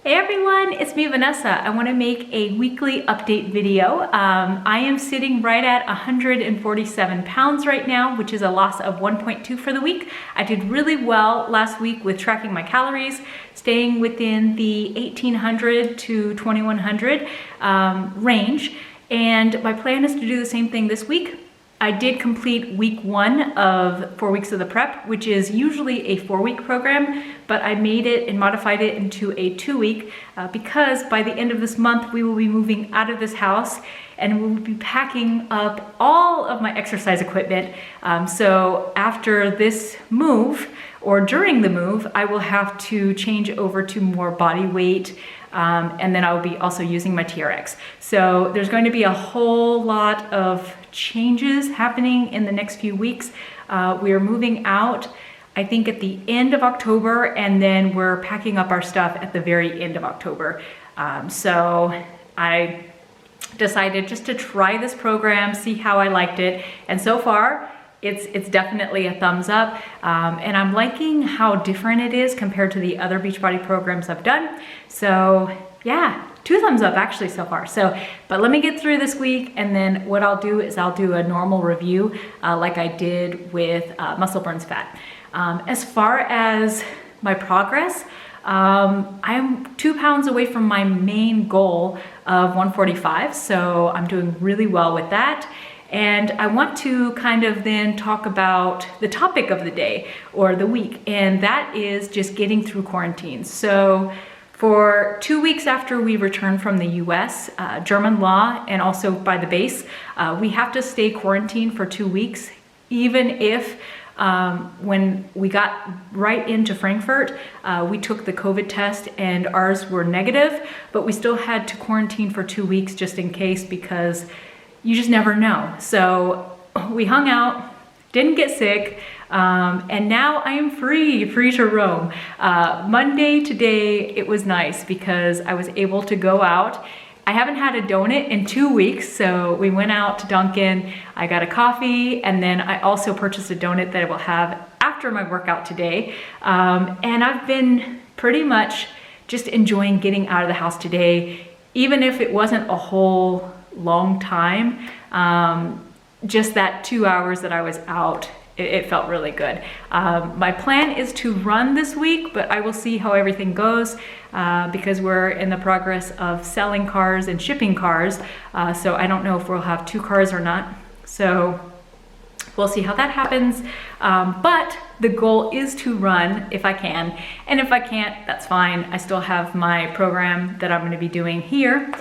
Hey everyone, it's me Vanessa. I want to make a weekly update video. I am sitting right at 147 pounds right now, which is a loss of 1.2 for the week. I did really well last week with tracking my calories, staying within the 1800 to 2100 range, and my plan is to do the same thing this week. I did complete week 1 of 4 weeks of the prep, which is usually a 4-week program, but I made it and modified it into a 2-week because by the end of this month, we will be moving out of this house and we will be packing up all of my exercise equipment. So after this move, or during the move, I will have to change over to more body weight, and then I will be also using my TRX. So there's going to be a whole lot of changes happening in the next few weeks. We are moving out, I think, at the end of October, and then we're packing up our stuff at the very end of October. So I decided just to try this program, see how I liked it, and so far it's definitely a thumbs up, and I'm liking how different it is compared to the other Beachbody programs I've done. So yeah, 2 thumbs up actually so far. But let me get through this week, and then what I'll do is I'll do a normal review like I did with Muscle Burns Fat. As far as my progress, I'm 2 pounds away from my main goal of 145, so I'm doing really well with that. And I want to kind of then talk about the topic of the day or the week, and that is just getting through quarantine. So for 2 weeks after we return from the US, German law and also by the base, we have to stay quarantined for 2 weeks, even if when we got right into Frankfurt, we took the COVID test and ours were negative, but we still had to quarantine for 2 weeks just in case, because you just never know. So we hung out, didn't get sick, and now I am free to roam. Monday today, it was nice because I was able to go out. I haven't had a donut in 2 weeks, so we went out to Dunkin', I got a coffee, and then I also purchased a donut that I will have after my workout today. And I've been pretty much just enjoying getting out of the house today, even if it wasn't a whole long time. Just that 2 hours that I was out, it felt really good. My plan is to run this week, but I will see how everything goes because we're in the progress of selling cars and shipping cars. So I don't know if we'll have 2 cars or not. So we'll see how that happens. But the goal is to run if I can. And if I can't, that's fine. I still have my program that I'm going to be doing here.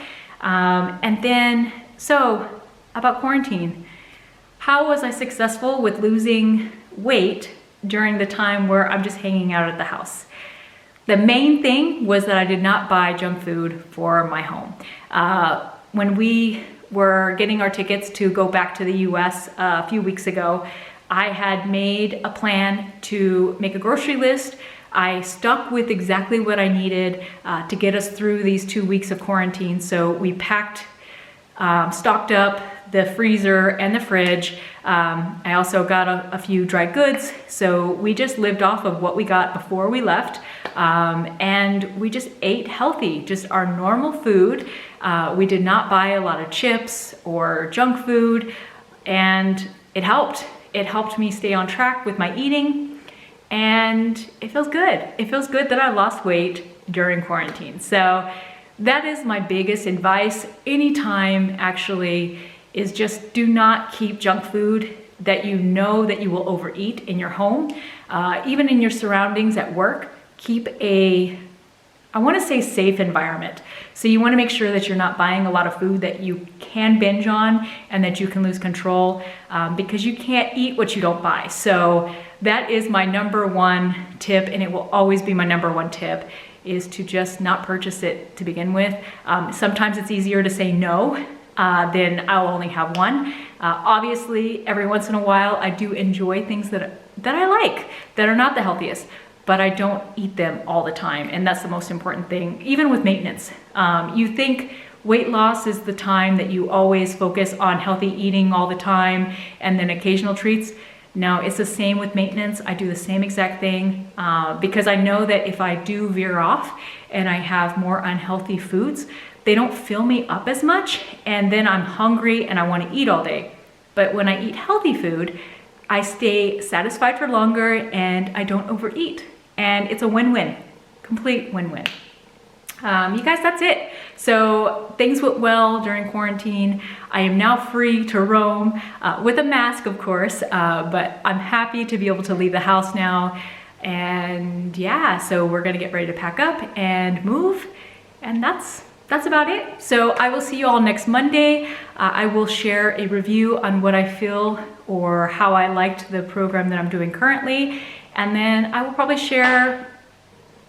And then, so about quarantine. How was I successful with losing weight during the time where I'm just hanging out at the house? The main thing was that I did not buy junk food for my home. When we were getting our tickets to go back to the US a few weeks ago, I had made a plan to make a grocery list. I stuck with exactly what I needed to get us through these 2 weeks of quarantine. So we packed, stocked up the freezer and the fridge. I also got a few dry goods. So we just lived off of what we got before we left. And we just ate healthy, just our normal food. We did not buy a lot of chips or junk food, and it helped. It helped me stay on track with my eating, and it feels good. It feels good that I lost weight during quarantine. So that is my biggest advice anytime, actually, is just do not keep junk food that you know that you will overeat in your home. Even in your surroundings at work, keep a, I want to say, safe environment. So you want to make sure that you're not buying a lot of food that you can binge on and that you can lose control, because you can't eat what you don't buy. So that is my number 1 tip, and it will always be my number 1 tip, is to just not purchase it to begin with. Sometimes it's easier to say no then I'll only have one. Obviously, every once in a while, I do enjoy things that I like, that are not the healthiest, but I don't eat them all the time. And that's the most important thing, even with maintenance. You think weight loss is the time that you always focus on healthy eating all the time and then occasional treats. Now it's the same with maintenance. I do the same exact thing because I know that if I do veer off and I have more unhealthy foods, they don't fill me up as much, and then I'm hungry and I want to eat all day. But when I eat healthy food, I stay satisfied for longer and I don't overeat. And it's a win-win, complete win-win. You guys, that's it. So things went well during quarantine. I am now free to roam with a mask, of course, but I'm happy to be able to leave the house now. And yeah, so we're gonna get ready to pack up and move, and that's about it. So I will see you all next Monday. I will share a review on what I feel or how I liked the program that I'm doing currently. And then I will probably share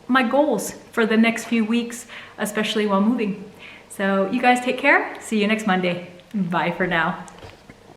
my goals for the next few weeks, especially while moving. So you guys take care. See you next Monday. Bye for now.